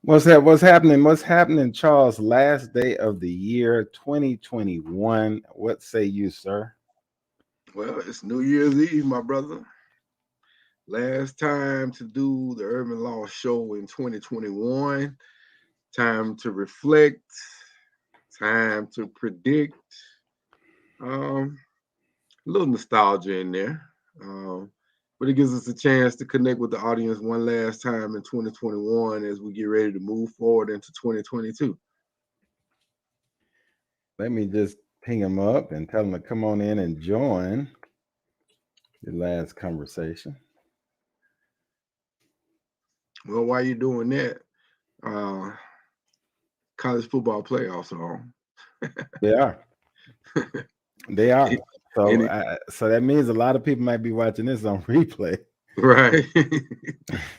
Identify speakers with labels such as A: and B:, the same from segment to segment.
A: What's happening? What's happening, Charles? Last day of the year 2021. What say you, sir?
B: Well, it's New Year's Eve, my brother. Last time to do the Urban Law Show in 2021. Time to reflect. Time to predict. A little nostalgia in there. But it gives us a chance to connect with the audience one last time in 2021 as we get ready to move forward into 2022.
A: Let me just ping him up and tell him to come on in and join the last conversation.
B: Well, while you're doing that, uh, college football playoffs are on.
A: They are. They are. So,
B: Any,
A: so that means a lot of people might be watching this on replay.
B: right,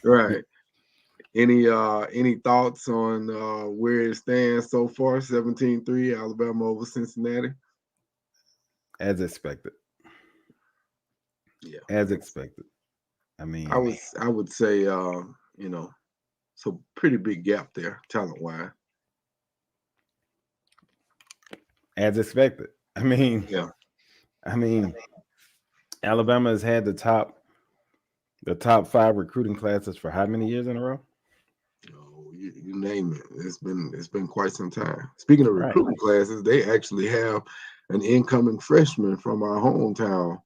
B: right. Any thoughts on where it stands so far? 17-3, Alabama over Cincinnati.
A: As expected.
B: Yeah,
A: As expected. I mean,
B: I would say it's a pretty big gap there, talent wise.
A: as expected.
B: Yeah,
A: I mean, Alabama has had the top five recruiting classes for how many years in a row?
B: you name it. It's been quite some time. Speaking of
A: Right.
B: recruiting classes, they actually have an incoming freshman from our hometown.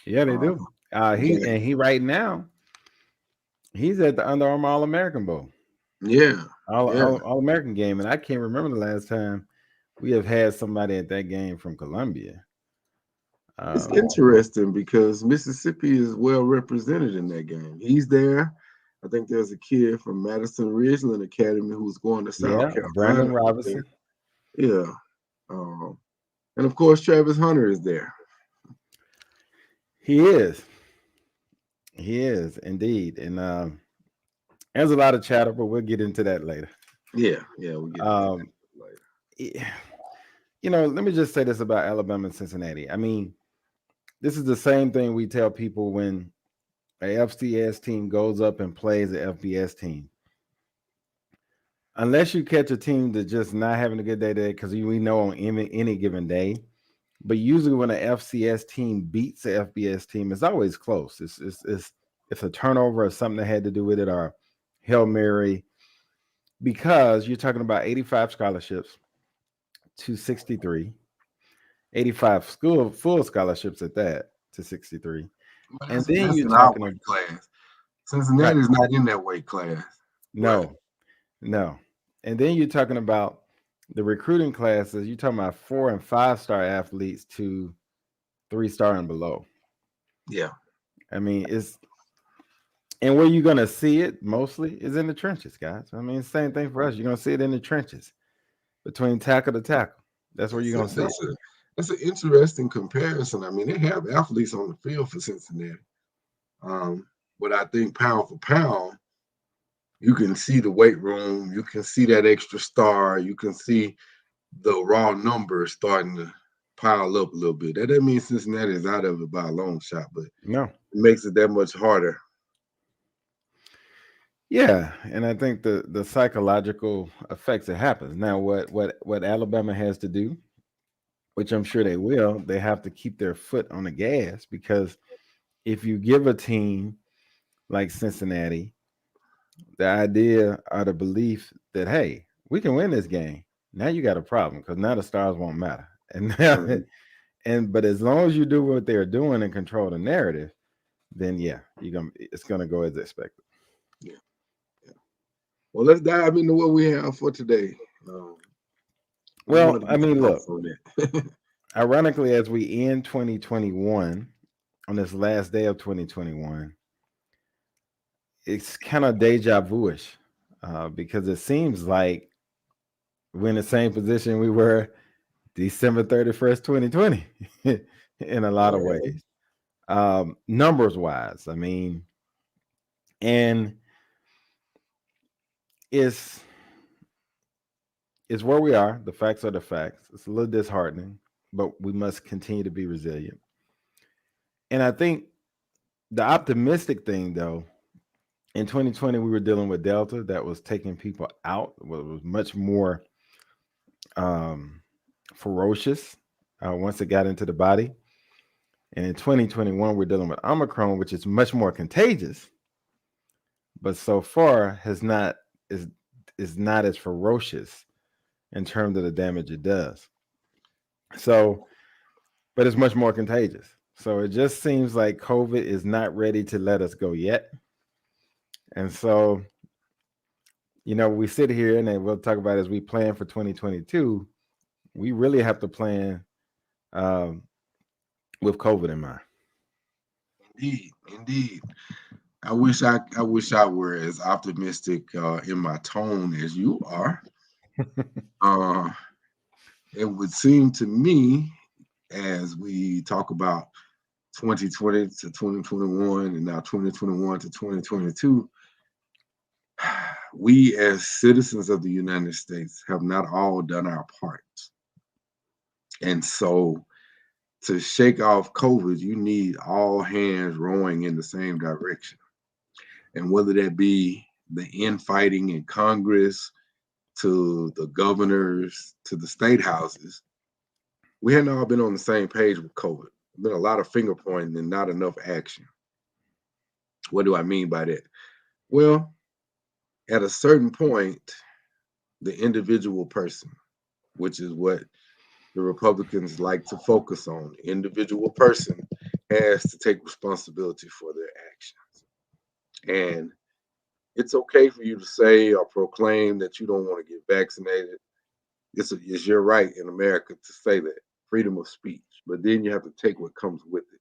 A: Yeah, they
B: Uh,
A: do. He right now he's at the Under Armour All American Bowl,
B: yeah, yeah.
A: All American game, and I can't remember the last time we have had somebody at that game from Columbia.
B: It's interesting because Mississippi is well represented in that game. He's there. I think there's a kid from Madison Ridgeland Academy who's going to South
A: Yeah, Brandon
B: Carolina.
A: Robinson.
B: Yeah. Um, and of course, Travis Hunter is there.
A: He is. He is indeed, and there's a lot of chatter, but we'll get into that later.
B: Yeah, we'll get into that later.
A: Let me just say this about Alabama and Cincinnati. I mean, this is the same thing we tell people when a FCS team goes up and plays an FBS team. Unless you catch a team that's just not having a good day there, because we know on any given day. But usually when an FCS team beats the FBS team, it's always close. It's a turnover or something that had to do with it, or Hail Mary, because you're talking about 85 scholarships to 63, 85 full scholarships at that to 63.
B: But
A: And then
B: that's
A: you're
B: in our
A: talking
B: weight class. Cincinnati's not in that weight class.
A: no. And then you're talking about the recruiting classes. You're talking about 4 and 5 star athletes to 3-star and below.
B: Yeah.
A: I mean, and where you're gonna see it mostly is in the trenches, guys. I mean, same thing for us. You're gonna see it in the trenches between tackle to tackle. That's where you're gonna see it.
B: That's an interesting comparison. I mean, they have athletes on the field for Cincinnati. But I think pound for pound, you can see the weight room, you can see that extra star, you can see the raw numbers starting to pile up a little bit. That doesn't mean Cincinnati is out of it by a long shot, but
A: No.
B: it makes it that much harder.
A: Yeah, and I think the psychological effects that happens. Now, what Alabama has to do, which I'm sure they will, they have to keep their foot on the gas, because if you give a team like Cincinnati the idea or the belief that, hey, we can win this game, now you got a problem, because now the stars won't matter. And now, but as long as you do what they're doing and control the narrative, then yeah, it's gonna go as expected.
B: Yeah. Well, let's dive into what we have for today.
A: Well, I mean, look, ironically, as we end 2021 on this last day of 2021, it's kind of deja vu-ish, because it seems like we're in the same position we were December 31st, 2020, in a lot of
B: Oh,
A: ways. Numbers wise, I mean, and it's it's where we are. The facts are the facts. It's a little disheartening, but we must continue to be resilient. And I think the optimistic thing, though, in 2020 we were dealing with Delta that was taking people out. Was much more um, ferocious once it got into the body. And in 2021 we're dealing with Omicron, which is much more contagious, but so far has not is is not as ferocious in terms of the damage it does. So, but it's much more contagious. So it just seems like COVID is not ready to let us go yet. And so, we sit here and then we'll talk about as we plan for 2022, we really have to plan um, with COVID in mind.
B: indeed, indeed. I wish I were as optimistic in my tone as you are. Uh, it would seem to me, as we talk about 2020 to 2021 and now 2021 to 2022, we as citizens of the United States have not all done our part. And so to shake off COVID, you need all hands rowing in the same direction. And whether that be the infighting in Congress, to the governors, to the state houses, we hadn't all been on the same page with COVID. Been a lot of finger pointing and not enough action. What do I mean by that? Well, at a certain point, the individual person, which is what the Republicans like to focus on, the individual person has to take responsibility for their actions. And it's okay for you to say or proclaim that you don't want to get vaccinated. It's your right in America to say that, freedom of speech. But then you have to take what comes with it.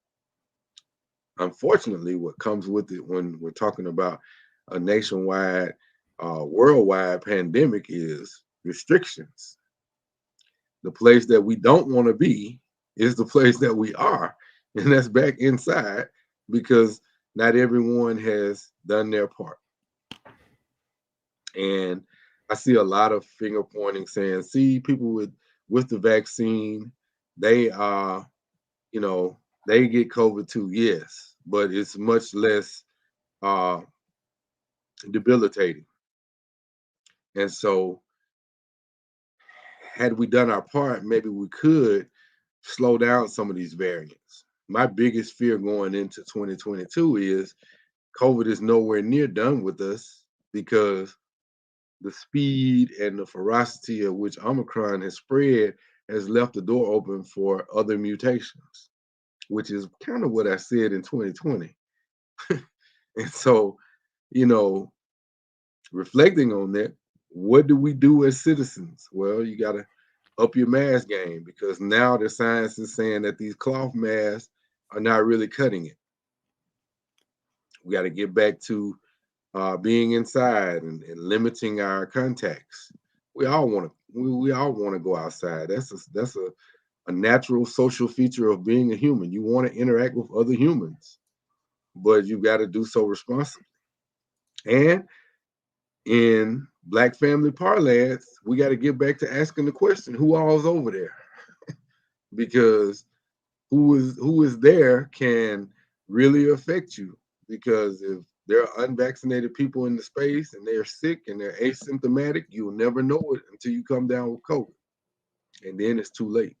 B: Unfortunately, what comes with it when we're talking about a nationwide, worldwide pandemic is restrictions. The place that we don't want to be is the place that we are, and that's back inside because not everyone has done their part. And I see a lot of finger pointing saying, see, people with the vaccine, they are, you know, they get COVID too, yes, but it's much less uh debilitating. And so had we done our part, maybe we could slow down some of these variants. My biggest fear going into 2022 is COVID is nowhere near done with us because the speed and the ferocity of which Omicron has spread has left the door open for other mutations, which is kind of what I said in 2020. And so, you know, reflecting on that, what do we do as citizens? Well, you got to up your mask game because now the science is saying that these cloth masks are not really cutting it. We got to get back to being inside and limiting our contacts. We all want to go outside. That's a natural social feature of being a human. You want to interact with other humans, but you got to do so responsibly. And in Black family parlance, we got to get back to asking the question, who all's over there? Because who is there can really affect you. Because if there are unvaccinated people in the space and they're sick and they're asymptomatic, you'll never know it until you come down with COVID. And then it's too late.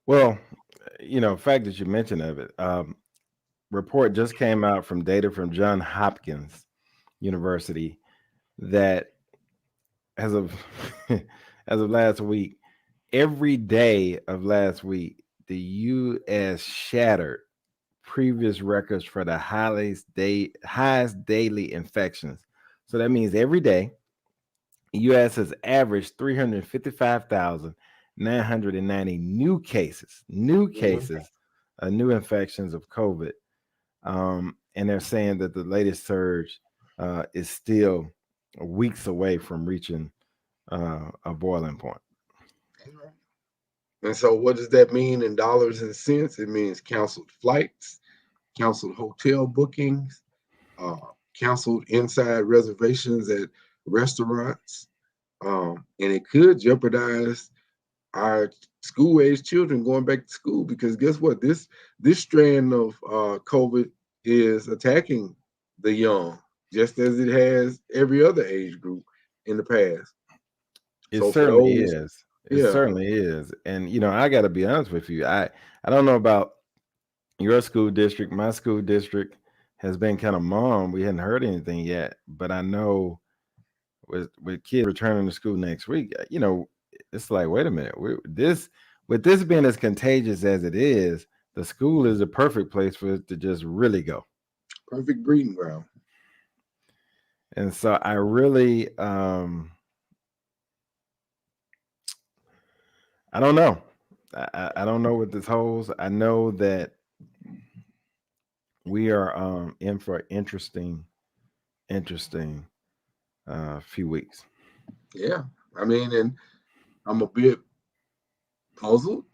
A: Well, fact that you mentioned of it, report just came out from data from John Hopkins University that as of as of last week, every day of last week, the U.S. shattered previous records for the highest daily infections. So that means every day, U.S. has averaged 355,990
B: Mhm.
A: new infections of COVID. And they're saying that the latest surge is still. weeks away from reaching a boiling point.
B: And so, what does that mean in dollars and cents? It means canceled flights, canceled hotel bookings, uh, canceled inside reservations at restaurants, and it could jeopardize our school age children going back to school because guess what? This strand of COVID is attacking the young just as it has every other age group in the past.
A: It
B: So for
A: certainly
B: those,
A: is. It
B: yeah,
A: certainly is. And I got to be honest with you. I don't know about your school district. My school district has been kind of mum. We hadn't heard anything yet, but I know with kids returning to school next week, it's like, wait a minute, with this being as contagious as it is, the school is the perfect place for it to just really go.
B: perfect breeding ground.
A: And so I really, I don't know. I don't know what this holds. I know that we are in for an interesting few weeks.
B: Yeah, I mean, and I'm a bit puzzled.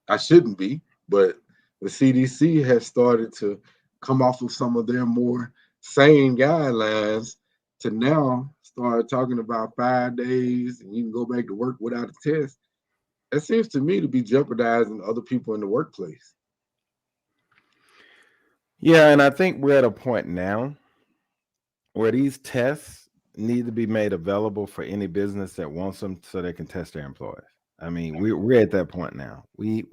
B: I shouldn't be, but the CDC has started to come off of some of their more sane guidelines to now start talking about 5 days and you can go back to work without a test. That seems to me to be jeopardizing other people in the workplace.
A: Yeah, and I think we're at a point now where these tests need to be made available for any business that wants them so they can test their employees. I mean, we're at that point now. They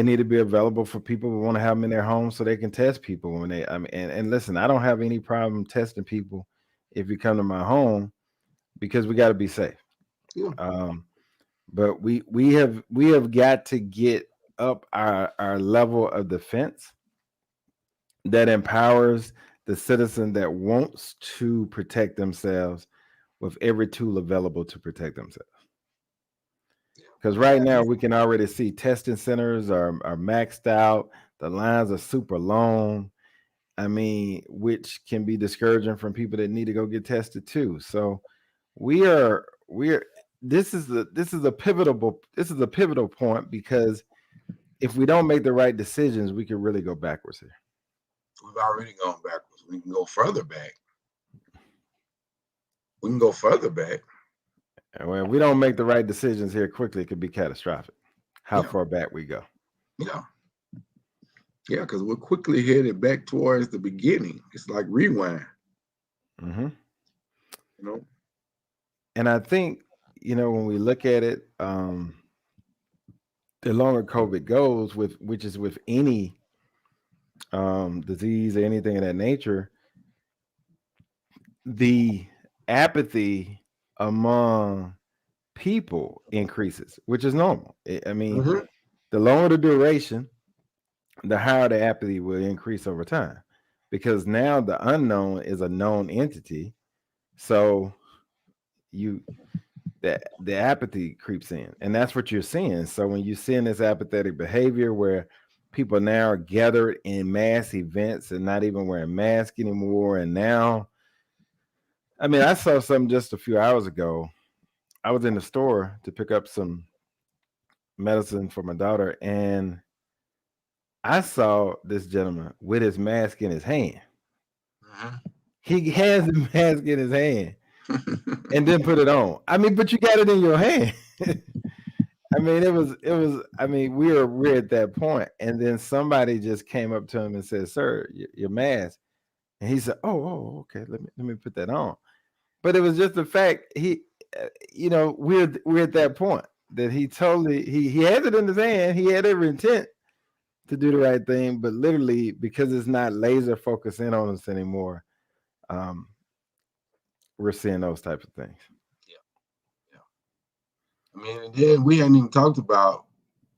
A: need to be available for people who want to have them in their homes so they can test people when they. I mean, and listen, I don't have any problem testing people if you come to my home because we got to be safe.
B: Yeah.
A: Um, but we have got to get up our level of defense that empowers the citizen that wants to protect themselves with every tool available to protect themselves. Because right now we can already see testing centers are maxed out. The lines are super long. I mean, which can be discouraging from people that need to go get tested too. So we are this is a pivotal point because if we don't make the right decisions, we can really go backwards here.
B: We've already gone backwards. We can go further back. We can go further back.
A: And when we don't make the right decisions here quickly, it could be catastrophic. How
B: Yeah.
A: far back we go.
B: Yeah. Yeah. Because we're quickly headed back towards the beginning. It's like rewind,
A: Hmm.
B: you know?
A: And I think when we look at it, the longer COVID goes, which is with any disease or anything of that nature, the apathy among people increases, which is normal. I mean,
B: Mm-hmm.
A: the longer the duration, the higher the apathy will increase over time, because now the unknown is a known entity. So you the apathy creeps in, and that's what you're seeing. So when you're seeing this apathetic behavior where people now are gathered in mass events and not even wearing masks anymore, and now, I mean, I saw something just a few hours ago. I was in the store to pick up some medicine for my daughter, and I saw this gentleman with his mask in his hand. He has the mask in his hand and then put it on. I mean, but you got it in your hand. I mean, I mean, we're at that point, and then somebody just came up to him and said, "Sir, your mask," and he said, "Oh, okay, let me put that on." But it was just the fact we're at that point that he has it in his hand. He had every intent to do the right thing, but literally because it's not laser focused in on us anymore, um, we're seeing those types of things.
B: Yeah. Yeah. I mean, and then we hadn't even talked about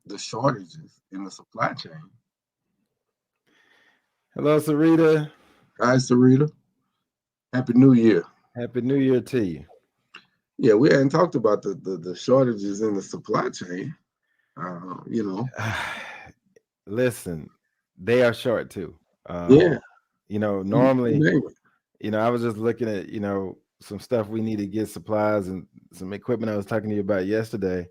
B: the shortages in the supply chain.
A: Hello, Sarita.
B: Hi, Sarita. Happy New Year.
A: Happy New Year to you.
B: Yeah, we hadn't talked about the shortages in the supply chain. You know,
A: Listen, they are short too.
B: yeah,
A: You know,
B: you
A: normally
B: name it.
A: I was just looking at, some stuff we need to get supplies and some equipment I was talking to you about yesterday.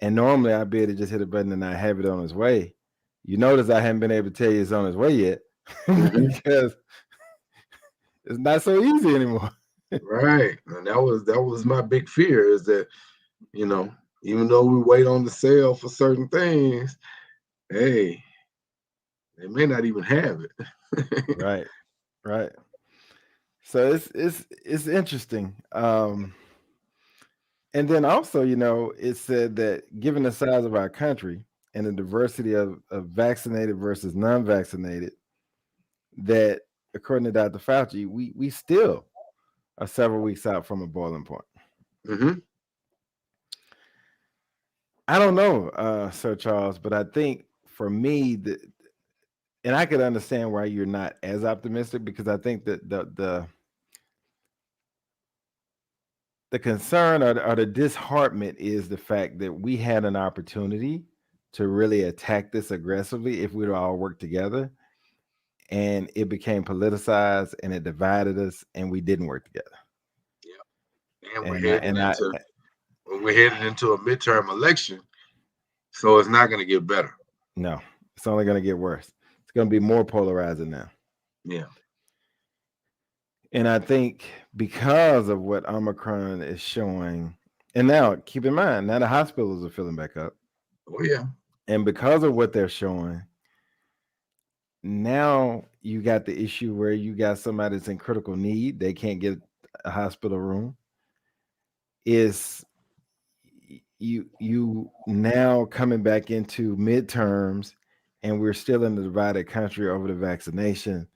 A: And normally I'd be able to just hit a button and I have it on its way. You notice I haven't been able to tell you it's on its way yet
B: Hmm.
A: because it's not so easy anymore.
B: Right. And that was my big fear is that, you know, even though we wait on the sale for certain things, hey, they may not even have it.
A: Right, right. So it's interesting. And then also, it said that given the size of our country and the diversity of vaccinated versus non-vaccinated, that according to Dr. Fauci, we still are several weeks out from a boiling point.
B: Hmm.
A: I don't know, Sir Charles, but I think for me, and I could understand why you're not as optimistic because I think that the concern or the disheartenment is the fact that we had an opportunity to really attack this aggressively if we'd all worked together, and it became politicized and it divided us, and we didn't work together.
B: Yeah. And we're
A: And I,
B: heading
A: and I
B: into we're headed into a midterm election, so it's not going to get better.
A: no, it's only going to get worse. It's going to be more polarizing now.
B: Yeah.
A: And I think because of what Omicron is showing, and now keep in mind, now the hospitals are filling back up.
B: Oh yeah.
A: And because of what they're showing, now you got the issue where you got somebody that's in critical need, they can't get a hospital room. Is you now coming back into midterms and we're still in the divided country over the vaccination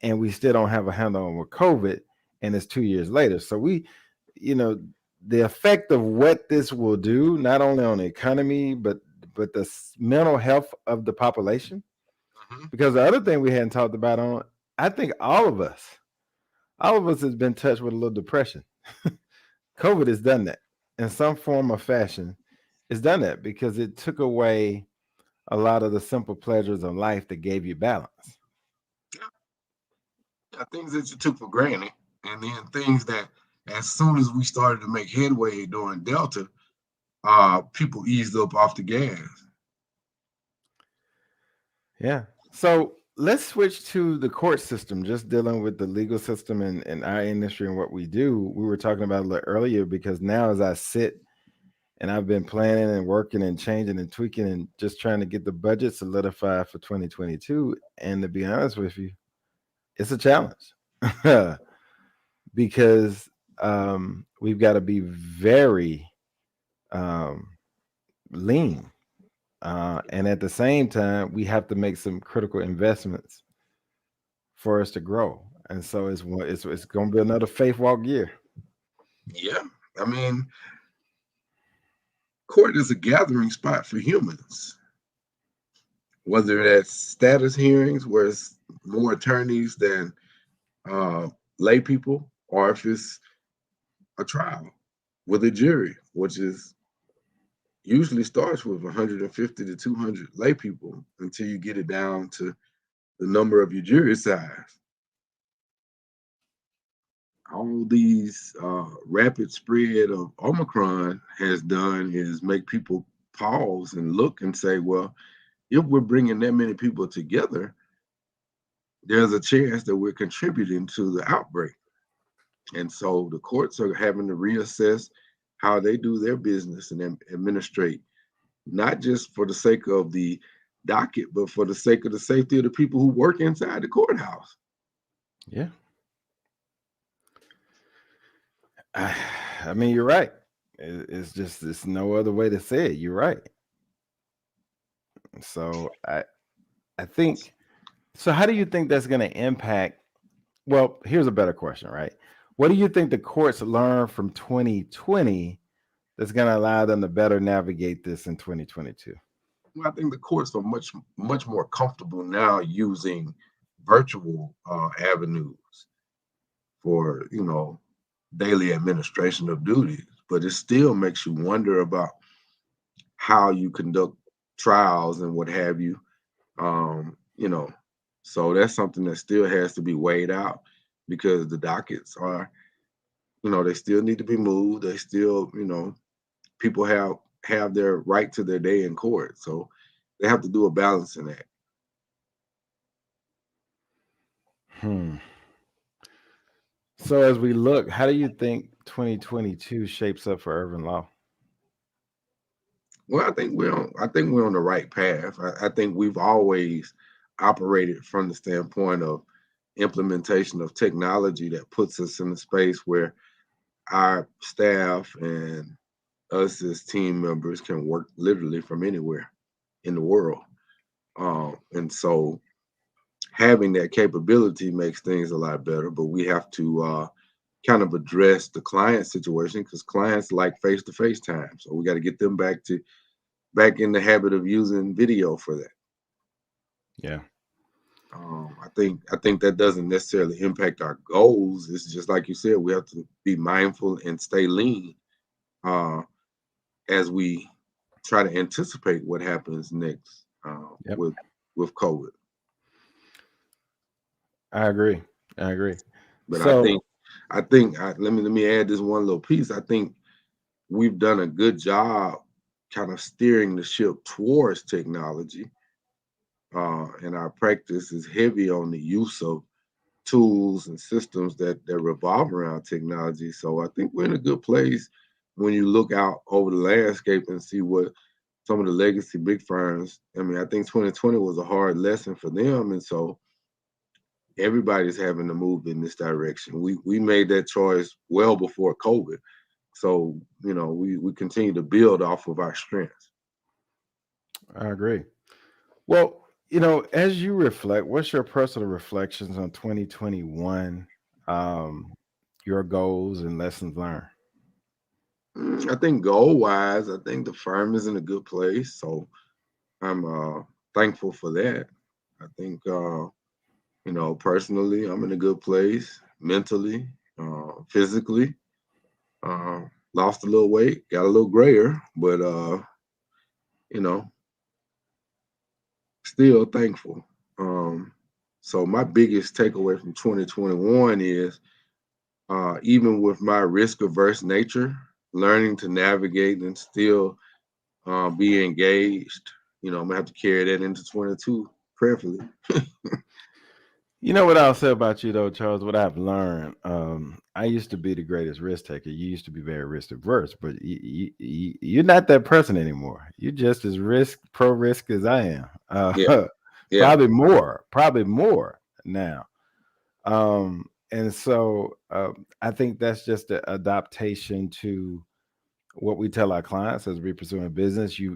A: and we still don't have a handle on with COVID, and it's 2 years later. So you know, the effect of what this will do, not only on the economy, but the mental health of the population.
B: Hmm.
A: Because the other thing we hadn't talked about on, I think all of us has been touched with a little depression. COVID has done that in some form or fashion. It's done that because it took away a lot of the simple pleasures of life that gave you balance.
B: Yeah, things that you took for granted, and then things that, as soon as we started to make headway during Delta, people eased up off the gas.
A: Yeah. So let's switch to the court system, just dealing with the legal system in our industry and what we do. We were talking about it a little earlier because now, as I sit and I've been planning and working and changing and tweaking and just trying to get the budget solidified for 2022. And to be honest with you, it's a challenge because we've got to be very um, lean. And at the same time, we have to make some critical investments for us to grow. And so it's going to be another faith walk year.
B: Yeah, I mean, court is a gathering spot for humans, whether that's status hearings where it's more attorneys than uh, lay people, or if it's a trial with a jury, which is usually starts with 150 to 200 lay people until you get it down to the number of your jury size. All these rapid spread of Omicron has done is make people pause and look and say, well, if we're bringing that many people together, there's a chance that we're contributing to the outbreak. And so the courts are having to reassess how they do their business and administrate, not just for the sake of the docket, but for the sake of the safety of the people who work inside the courthouse.
A: Yeah. I, I mean, you're right. It's no other way to say it. You're right. So I think so. How do you think that's going to impact? Well, here's a better question, right? What do you think the courts learned from 2020 that's going to allow them to better navigate this in 2022?
B: Well, I think the courts are much more comfortable now using virtual avenues for daily administration of duties, but it still makes you wonder about how you conduct trials and what have you. Um, you know, so that's something that still has to be weighed out because the dockets are, they still need to be moved. They still, people have their right to their day in court. So they have to do a balancing act.
A: Hmm. So as we look, how do you think 2022 shapes up for urban law?
B: Well, I think we're on the right path. I think we've always operated from the standpoint of implementation of technology that puts us in a space where our staff and us as team members can work literally from anywhere in the world. And so having that capability makes things a lot better, but we have to kind of address the client situation because clients like face-to-face time. So we got to get them back in the habit of using video for that.
A: Yeah,
B: I think that doesn't necessarily impact our goals. It's just like you said, we have to be mindful and stay lean uh, as we try to anticipate what happens next
A: yep,
B: with COVID.
A: I agree. I agree.
B: But I
A: So,
B: think I think let me add this one little piece. I think we've done a good job kind of steering the ship towards technology, and our practice is heavy on the use of tools and systems that revolve around technology. So I think we're in a good place when you look out over the landscape and see what some of the legacy big firms. I mean, I think 2020 was a hard lesson for them, and so everybody's having to move in this direction. We made that choice well before COVID, so we continue to build off of our strengths.
A: I agree. Well, as you reflect, what's your personal reflections on 2021, um, your goals and lessons learned?
B: I think goal wise, I think the firm is in a good place, so I'm thankful for that. I think personally, I'm in a good place mentally, physically. Lost a little weight, got a little grayer, but you know, still thankful. Um, so my biggest takeaway from 2021 is even with my risk averse nature, learning to navigate and still be engaged. I'm gonna have to carry that into 22 prayerfully.
A: You know what I'll say about you though, Charles. What I've learned, I used to be the greatest risk taker. You used to be very risk averse, but you're not that person anymore. You're just as pro risk as I am.
B: Yeah, yeah,
A: Probably more now. And so I think that's just an adaptation to what we tell our clients as we pursue a business. You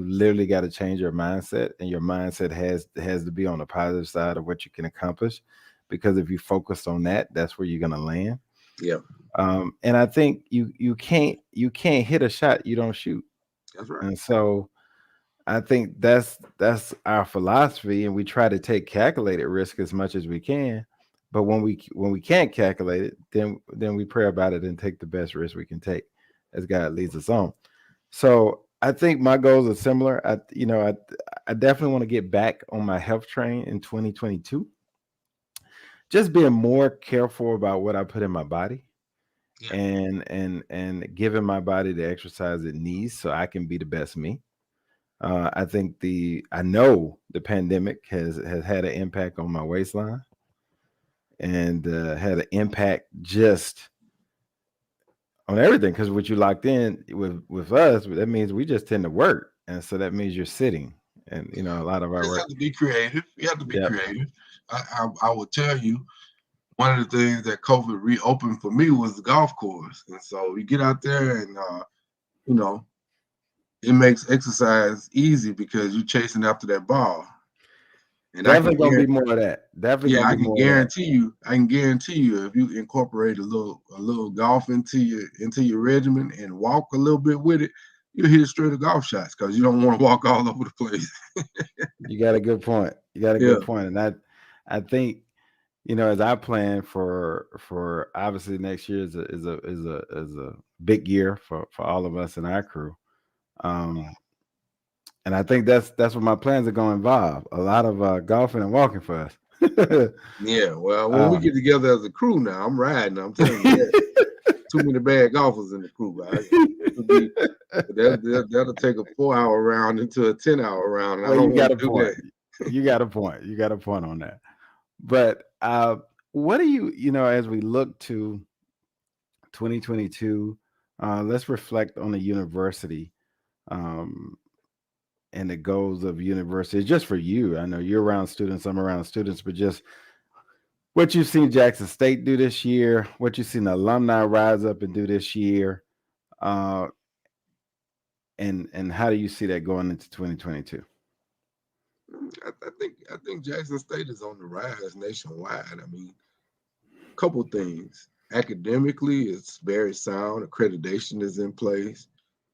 A: literally got to change your mindset, and your mindset has to be on the positive side of what you can accomplish, because if you focus on that, that's where you're going to land.
B: yeah.
A: And I think you can't hit a shot you don't shoot.
B: That's right.
A: And so I think that's our philosophy, and we try to take calculated risk as much as we can. But when we can't calculate it, then we pray about it and take the best risk we can take, as God leads us on. So I think my goals are similar. I definitely want to get back on my health train in 2022. Just being more careful about what I put in my body,
B: Yeah.
A: and giving my body the exercise it needs so I can be the best me. I know the pandemic has had an impact on my waistline, and had an impact just on everything, because what you locked in with us, that means we just tend to work, and so that means you're sitting, and a lot of
B: You
A: our
B: just
A: work.
B: have to be creative. You have to be
A: Yep,
B: creative. I will tell you, one of the things that COVID reopened for me was the golf course, and so you get out there and you know it makes exercise easy because you're chasing after that ball. And I can
A: definitely gonna be
B: guarantee,
A: more of that. Definitely
B: yeah,
A: gonna
B: I
A: be
B: can
A: more of that.
B: guarantee you, if you incorporate a little golf into your regimen and walk a little bit with it, you hit straight golf shots because you don't want to walk all over the place.
A: You got a good point. You got a
B: Yeah,
A: good point, and I think, as I plan for obviously next year is a big year for all of us in our crew. Um, and I think that's what my plans are going to involve, a lot of golfing and walking for us.
B: Yeah, well, when we
A: uh,
B: get together as a crew now, I'm riding. I'm telling you that. Too many bad golfers in the crew. It'll be that'll take a 4 hour round into a 10 hour round, and I
A: well,
B: don't
A: you
B: want
A: got
B: to
A: a
B: do
A: point.
B: that.
A: You got a point. You got a point on that. But what do you know, as we look to 2022, let's reflect on the university um, and the goals of university. Just for you, I know you're around students, I'm around students, but just what you've seen Jackson State do this year, what you've seen the alumni rise up and do this year, uh, and how do you see that going into 2022?
B: I think Jackson State is on the rise nationwide. I mean, couple things. Academically, it's very sound. Accreditation is in place.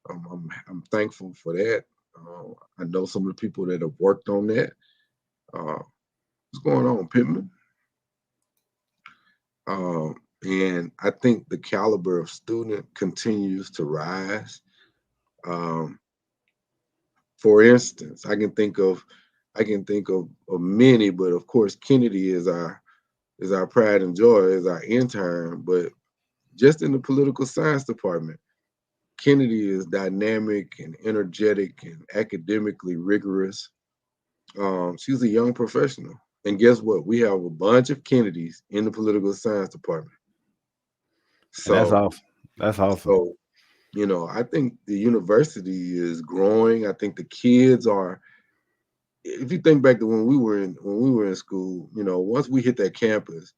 B: I'm thankful for that. I know some of the people that have worked on that. Uh, what's going on, Pittman? Um, and I think the caliber of student continues to rise. Um, for instance, I can think of many, but of course Kennedy is our pride and joy, is our intern. But just in the political science department, Kennedy is dynamic and energetic and academically rigorous. She's a young professional. And guess what? We have a bunch of Kennedys in the political science department.
A: And that's
B: So,
A: awesome. That's awesome.
B: so I think the university is growing. I think the kids are. If you think back to when we were in school, once we hit that campus,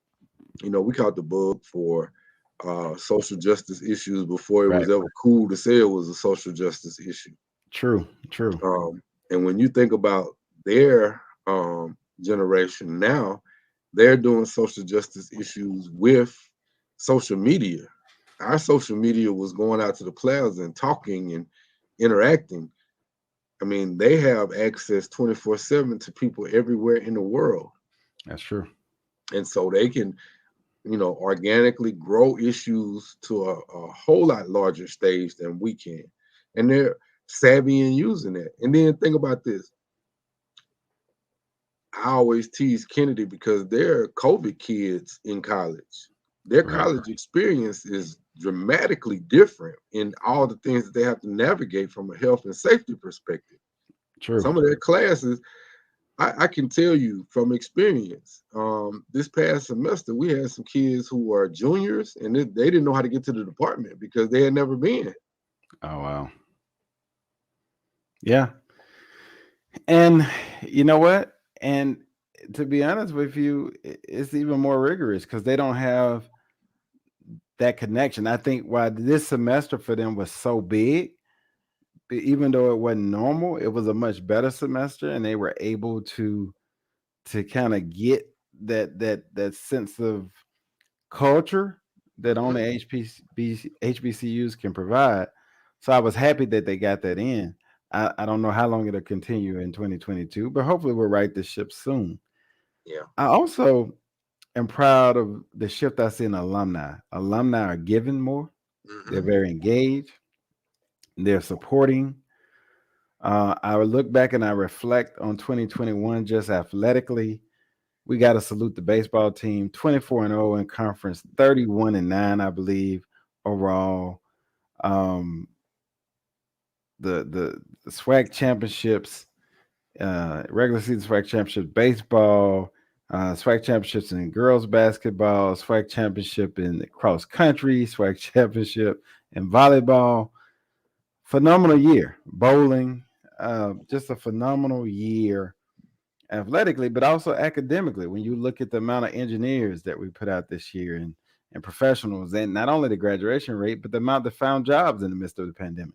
B: we caught the bug for social justice issues before it
A: Right.
B: was ever cool to say it was a social justice issue.
A: True. True.
B: And when you think about their generation now, they're doing social justice issues with social media. Our social media was going out to the plaza and talking and interacting. I mean, they have access 24/7 to people everywhere in the world.
A: That's true.
B: And so they can, organically grow issues to a whole lot larger stage than we can. And they're savvy in using it. And then think about this. I always tease Kennedy because they're COVID kids in college. Their
A: Right.
B: college experience is dramatically different in all the things that they have to navigate from a health and safety perspective.
A: True.
B: Some of their classes, I can tell you from experience. This past semester, we had some kids who are juniors and they didn't know how to get to the department because they had never been.
A: Oh wow. Yeah. And you know what? And to be honest with you, it's even more rigorous because they don't have that connection. I think why this semester for them was so big, even though it wasn't normal, it was a much better semester, and they were able to kind of get that sense of culture that only
B: Mhm.
A: HBCUs can provide. So I was happy that they got that in. I don't know how long it'll continue in 2022, but hopefully we'll right this ship soon.
B: Yeah.
A: I also am proud of the shift I see in alumni. Alumni are giving more. They're
B: Hmm.
A: very engaged. They're supporting. I would look back and I reflect on 2021 just athletically. We got to salute the baseball team, 24-0 in conference, 31-9, I believe, overall. Um, the SWAC championships, regular season SWAC championships, baseball, SWAC championships in girls basketball, SWAC championship in cross country, SWAC championship in volleyball. Phenomenal year. Bowling, just a phenomenal year athletically, but also academically. When you look at the amount of engineers that we put out this year and professionals, and not only the graduation rate, but the amount that found jobs in the midst of the pandemic.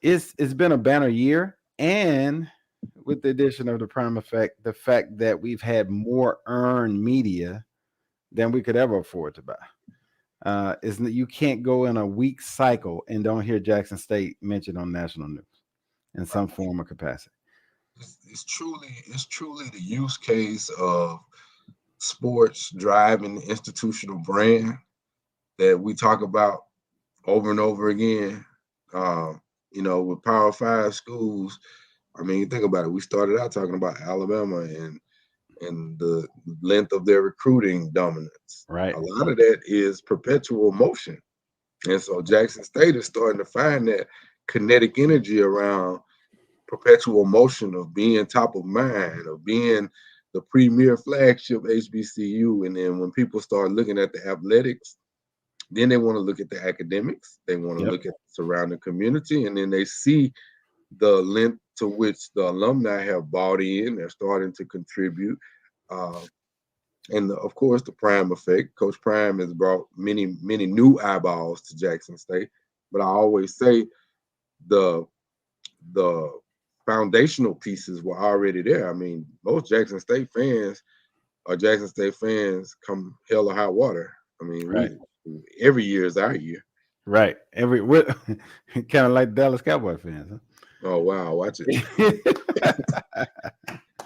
A: It's been a banner year, and with the addition of the prime effect, the fact that we've had more earned media than we could ever afford to buy. Is that you can't go in a week cycle and don't hear Jackson State mentioned on national news in some form or capacity.
B: It's truly the use case of sports driving the institutional brand that we talk about over and over again. Um, with Power Five schools, I mean, think about it. We started out talking about Alabama and and the length of their recruiting dominance. A
A: Right.
B: lot of that is perpetual motion. And so Jackson State is starting to find that kinetic energy around perpetual motion of being top of mind, of being the premier flagship HBCU. And then when people start looking at the athletics, then they want to look at the academics, they want to
A: Yep.
B: look at the surrounding community, and then they see the length to which the alumni have bought in. They're starting to contribute. Uh, and of course, the Prime effect. Coach Prime has brought many, many new eyeballs to Jackson State. But I always say the the foundational pieces were already there. I mean, most Jackson State fans are Jackson State fans come hell or high water. I mean,
A: Right.
B: we every year is our year.
A: Right. Every what kind of like Dallas Cowboy fans,
B: Oh wow, watch it.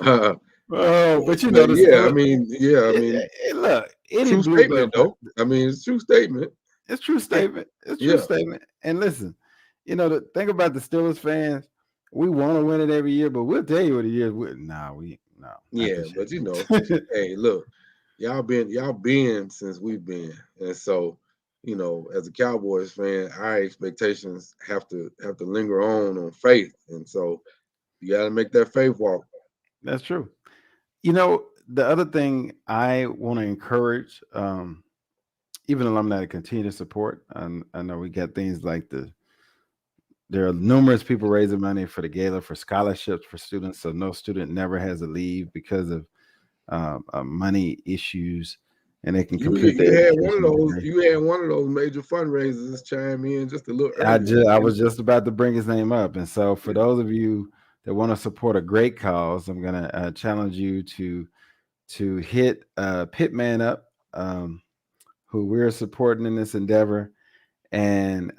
A: huh?
B: Uh,
A: Oh, but you know
B: but
A: the
B: yeah,
A: still.
B: I mean,
A: Look, any
B: true
A: blue
B: statement
A: blood.
B: though. I mean, it's a true statement.
A: It's true statement. It's true
B: Yeah,
A: statement. And listen, the thing about the Steelers fans, we want to win it every year, but we'll tell you what the year. Nah, we no, not
B: yeah.
A: this
B: But
A: year.
B: hey, look, y'all been since we've been, and so as a Cowboys fan, our expectations have to linger on faith, and so you got to make that faith walk.
A: That's true. The other thing I want to encourage, even alumni to continue to support. I know we got things like there are numerous people raising money for the gala for scholarships for students, so no student never has to leave because of money issues, and they can
B: You
A: complete
B: you
A: their
B: had one of
A: educational
B: those
A: degree.
B: you had one of those major fundraisers chime in just a little
A: I
B: earlier,
A: just I
B: didn't
A: was just about to bring his name up, and so for
B: it?
A: those of you that want to support a great cause, I'm gonna challenge you to hit Pitman up, who we're supporting in this endeavor, and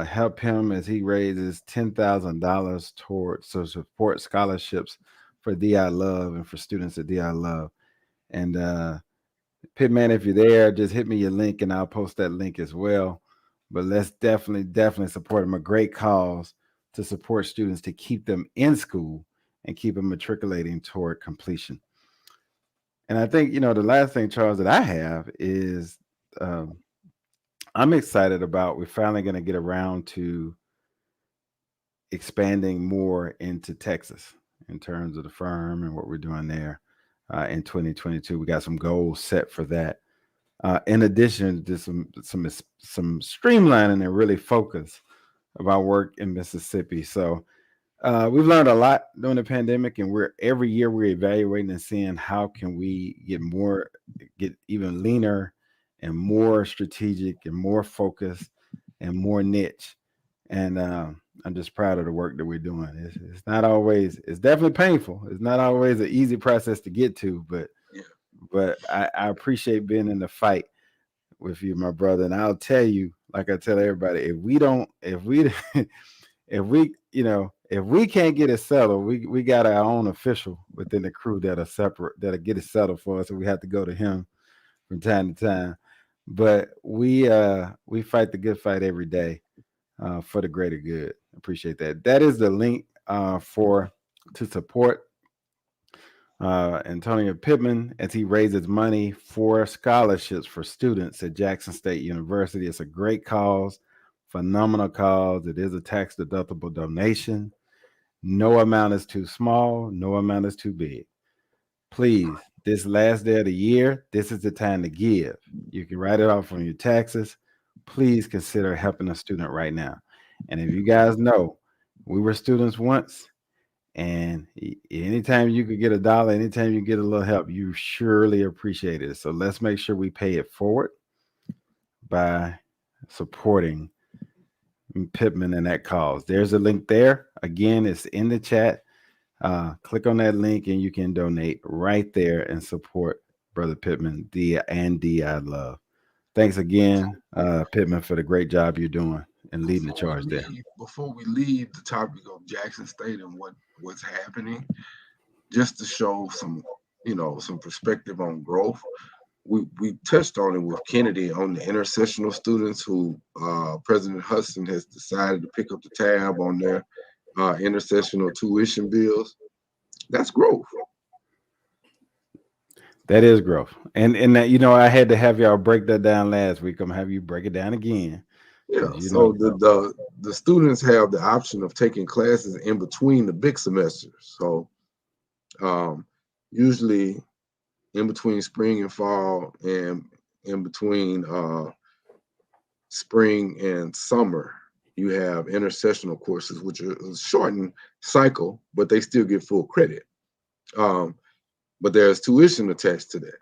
A: help him as he raises $10,000 towards so support scholarships for DI Love and for students at DI Love. And Pitman, if you're there, just hit me your link and I'll post that link as well. But let's definitely support him. A great cause to support students to keep them in school and keep them matriculating toward completion. And I think, the last thing, Charles, that I have is um, I'm excited about we're finally going to get around to expanding more into Texas in terms of the firm and what we're doing there in 2022. We got some goals set for that. In addition to some streamlining and really focus of our work in Mississippi. So we've learned a lot during the pandemic, and we're every year we're evaluating and seeing how can we get even leaner and more strategic and more focused and more niche. And I'm just proud of the work that we're doing. It's not always. It's definitely painful. It's not always an easy process to get to, but
B: Yeah.
A: I appreciate being in the fight with you, my brother. And I'll tell you, like I tell everybody, if we can't get it settled, we got our own official within the crew that'll get it settled for us, and we have to go to him from time to time. But we fight the good fight every day for the greater good. Appreciate that. That is the link for to support Antonio Pittman as he raises money for scholarships for students at Jackson State University. It's a great cause, phenomenal cause. It is a tax deductible donation. No amount is too small, no amount is too big. Please, this last day of the year, this is the time to give. You can write it off on your taxes. Please consider helping a student right now. And if you guys know, we were students once, and anytime you could get a dollar, anytime you get a little help, you surely appreciate it. So let's make sure we pay it forward by supporting Pittman and that cause. There's a link there. Again, it's in the chat. Click on that link and you can donate right there and support Brother Pittman and DI Love. Thanks again, Pittman, for the great job you're doing and leading the charge there.
B: Before we leave the topic of Jackson State and what's happening, just to show some perspective on growth. We touched on it with Kennedy on the intercessional students who President Hudson has decided to pick up the tab on their intercessional tuition bills. That's growth.
A: That is growth. And that, I had to have y'all break that down last week. I'm gonna have you break it down again.
B: Yeah.
A: Because
B: So the students have the option of taking classes in between the big semesters. So um, usually in between spring and fall, and in between spring and summer, you have intersessional courses, which are a shortened cycle, but they still get full credit. Um, but there's tuition attached to that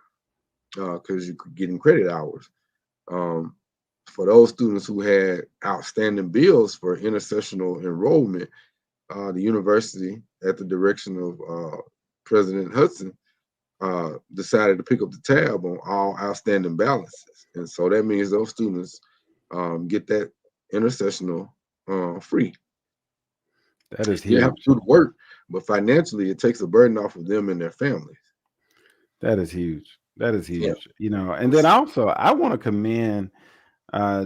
B: because you're getting credit hours. Um, for those students who had outstanding bills for intersessional enrollment, the university, at the direction of President Hudson, decided to pick up the tab on all outstanding balances. And so that means those students get that intersessional free.
A: that
B: They
A: is
B: still have to
A: huge.
B: do the work, but financially, it takes a burden off of them and their families.
A: That is huge. That is
B: Yeah.
A: huge. And then also I want to commend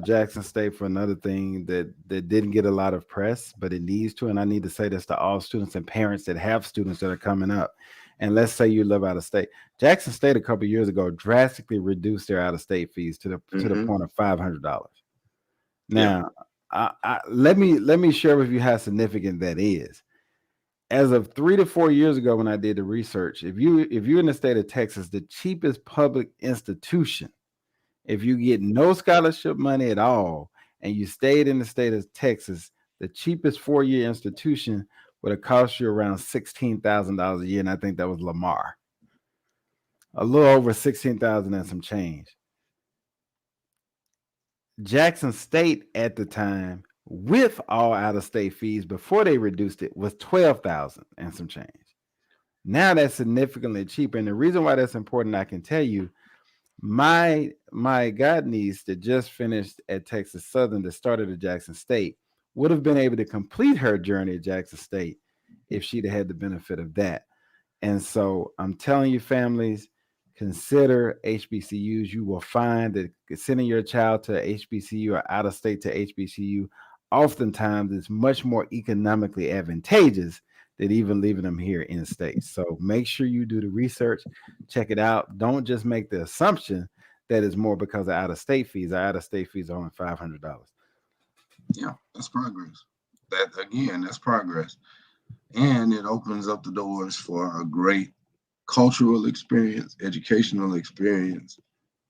A: Jackson State for another thing that didn't get a lot of press, but it needs to. And I need to say this to all students and parents that have students that are coming up. And let's say you live out of state. Jackson State a couple years ago drastically reduced their out of state fees to the
B: Hmm.
A: point of $500.
B: Yeah.
A: Now, let me share with you how significant that is. As of 3 to 4 years ago, when I did the research, if you're in the state of Texas, the cheapest public institution, if you get no scholarship money at all and you stayed in the state of Texas, the cheapest 4-year institution would have cost you around $16,000 a year. And I think that was Lamar, a little over 16,000 and some change. Jackson State at the time, with all out of state fees before they reduced it, was 12,000 and some change. Now that's significantly cheaper. And the reason why that's important, I can tell you, my god niece that just finished at Texas Southern that started at Jackson State would have been able to complete her journey at Jackson State if she'd have had the benefit of that. And so I'm telling you, families, consider HBCUs. You will find that sending your child to HBCU or out of state to HBCU oftentimes is much more economically advantageous than even leaving them here in state. So make sure you do the research, check it out. Don't just make the assumption that it's more because of out of state fees. Our out of state fees are only $500.
B: Yeah. That's progress. That again, that's progress. And it opens up the doors for a great cultural experience, educational experience,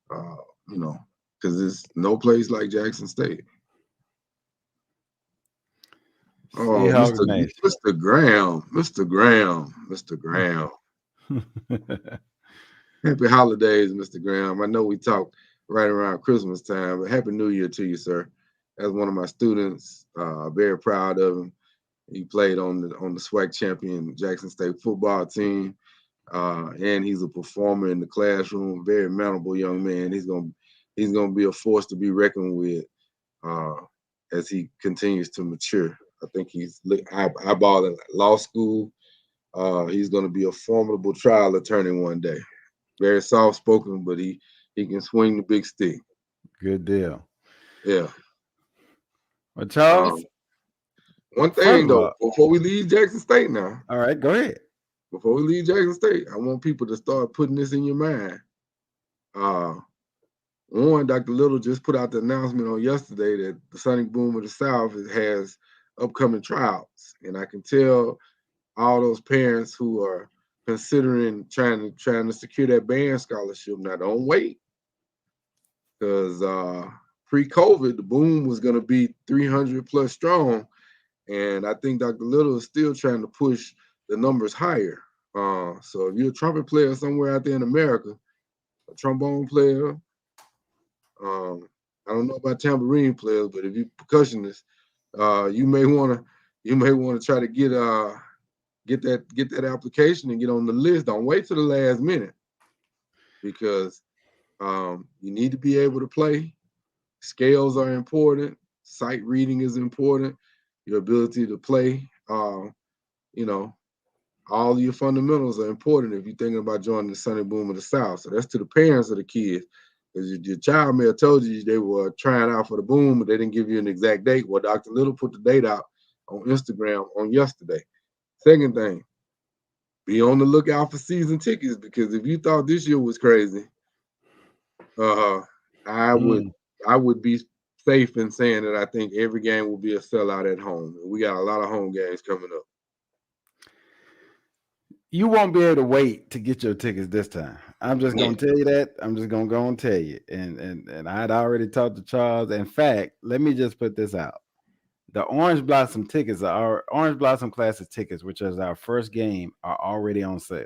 B: uh, you know, because there's no place like Jackson State. Oh,
A: Seahawks Nation.
B: Mr. Graham, Mr. Graham, Mr. Graham. Happy holidays, Mr. Graham. I know we talked right around Christmas time, but Happy New Year to you, sir. As one of my students, very proud of him. He played on the SWAC champion Jackson State football team, and he's a performer in the classroom. Very memorable young man. He's gonna be a force to be reckoned with uh, as he continues to mature. I think he's eyeballing law school. He's going to be a formidable trial attorney one day. Very soft spoken, but he can swing the big stick.
A: Good deal.
B: Yeah.
A: Well, Charles,
B: Um, One
A: first
B: thing
A: of
B: though,
A: all,
B: before we leave Jackson State now,
A: all right, go ahead.
B: before we leave Jackson State, I want people to start putting this in your mind. Uh, One, Dr. Little just put out the announcement on yesterday that the Sonic Boom of the South has upcoming trials, and I can tell all those parents who are considering trying to secure that band scholarship. Now, don't wait because pre-COVID, the boom was going to be 300 plus strong, and I think Dr. Little is still trying to push the numbers higher. So if you're a trumpet player somewhere out there in America, a trombone player, I don't know about tambourine players, but if you're percussionist, you may want to try to get that application and get on the list. Don't wait till the last minute because you need to be able to play. Scales are important. Sight reading is important. Your ability to play, you know, all your fundamentals are important if you're thinking about joining the Sunny Boom of the South. So that's to the parents of the kids. Because your child may have told you they were trying out for the boom, but they didn't give you an exact date. Well, Dr. Little put the date out on Instagram on yesterday. Second thing, be on the lookout for season tickets because if you thought this year was crazy, uh, I would
A: Mm.
B: I would be safe in saying that I think every game will be a sellout at home. We got a lot of home games coming up.
A: You won't be able to wait to get your tickets this time. I'm just
B: Yeah,
A: gonna tell you that. I'm just gonna go and tell you. And I had already talked to Charles. In fact, let me just put this out. The Orange Blossom tickets are Orange Blossom Classic tickets, which is our first game, are already on sale.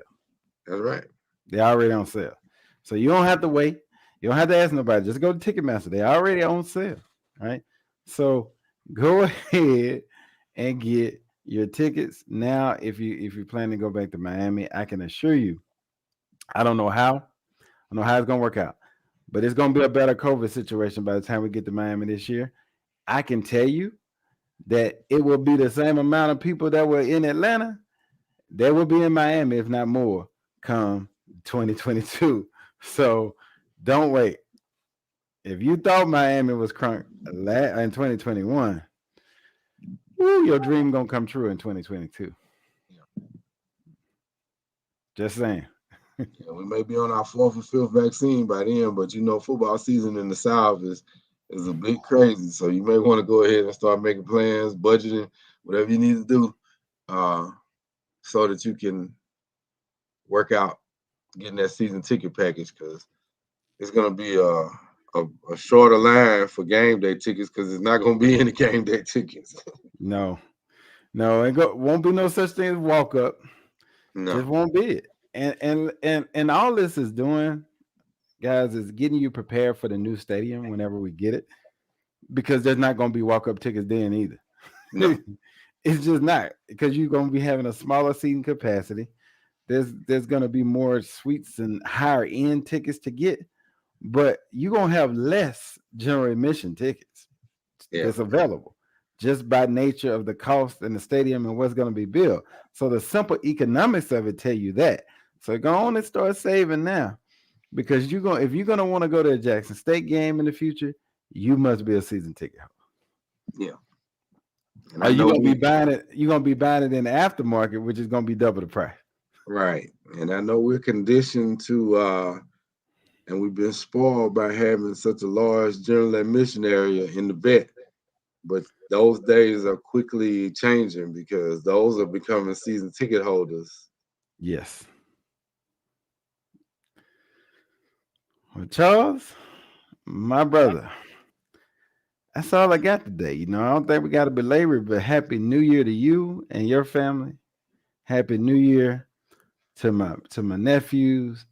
B: that's right.
A: They're already on sale. So you don't have to wait. You don't have to ask nobody. Just go to Ticketmaster. They're already on sale. Right. So go ahead and get your tickets. Now, if you plan to go back to Miami, I can assure you, I don't know how. I don't know how it's gonna work out. But it's gonna be a better COVID situation by the time we get to Miami this year. I can tell you that it will be the same amount of people that were in Atlanta that will be in Miami, if not more, come 2022. So don't wait. If you thought Miami was crunk in 2021, woo, your dream gonna come true in 2022.
B: Yeah.
A: Just saying.
B: Yeah, we may be on our fourth or fifth vaccine by then, but football season in the South is a bit crazy. So you may want to go ahead and start making plans, budgeting, whatever you need to do, uh, so that you can work out getting that season ticket package because it's gonna be a shorter line for game day tickets because it's not gonna be any game day tickets.
A: No, no, won't be no such thing as walk up. Just
B: No,
A: won't be it. And all this is doing, guys, is getting you prepared for the new stadium whenever we get it, because there's not going to be walk up tickets then either.
B: no,
A: It's just not, because you're going to be having a smaller seating capacity. There's going to be more suites and higher end tickets to get, but you're going to have less general admission tickets
B: yeah,
A: that's available, just by nature of the cost and the stadium and what's going to be built. So the simple economics of it tell you that. So go on and start saving now, because if you're gonna want to go to a Jackson State game in the future, you must be a season ticket holder.
B: yeah. And
A: Or
B: I
A: you're
B: know
A: gonna be
B: we
A: buying it. You're gonna be buying it in the aftermarket, which is gonna be double the price.
B: right, and I know we're conditioned to, and we've been spoiled by having such a large general admission area in the vet. But those days are quickly changing because those are becoming season ticket holders.
A: Yes. Well, Charles, my brother, that's all I got today. I don't think we got to belabor it, but Happy New Year to you and your family. Happy New Year to my nephews.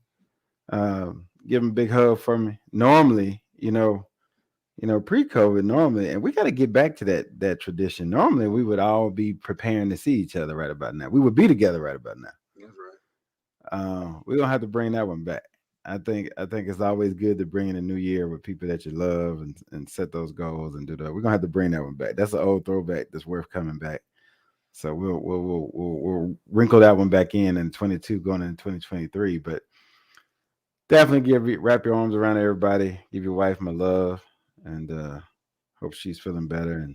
A: Give them a big hug for me. Normally, pre-COVID, normally, and we got to get back to that tradition. Normally, we would all be preparing to see each other right about now. We would be together right about now.
B: That's right.
A: We're gonna have to bring that one back. I think it's always good to bring in a new year with people that you love and set those goals and do that. We're gonna have to bring that one back. That's an old throwback that's worth coming back. So we'll wrinkle that one back in 22 going into 2023. But definitely wrap your arms around everybody. Give your wife my love, and hope she's feeling better,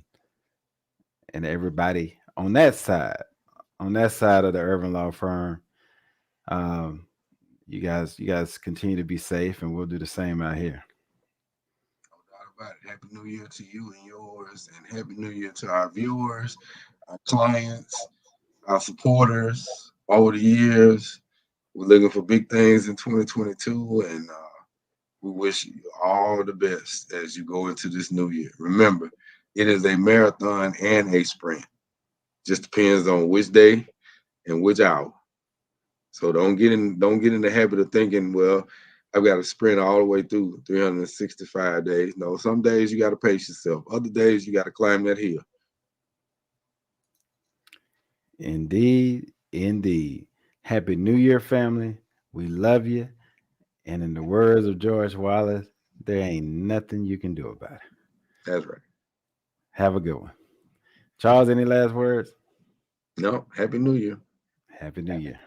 A: and everybody on that side of the Irvin Law Firm. Um, you guys continue to be safe, and we'll do the same out here.
B: No doubt about it. Happy New Year to you and yours, and Happy New Year to our viewers, our clients, our supporters over the years. We're looking for big things in 2022, and we wish you all the best as you go into this new year. Remember, it is a marathon and a sprint. Just depends on which day and which hour. So don't get in the habit of thinking, well, I've got to sprint all the way through 365 days. No, some days you got to pace yourself. Other days you got to climb that hill.
A: Indeed, indeed. Happy New Year, family. We love you. And in the words of George Wallace, there ain't nothing you can do about it.
B: That's right.
A: Have a good one. Charles, any last words?
B: No, Happy New Year.
A: Happy New Year.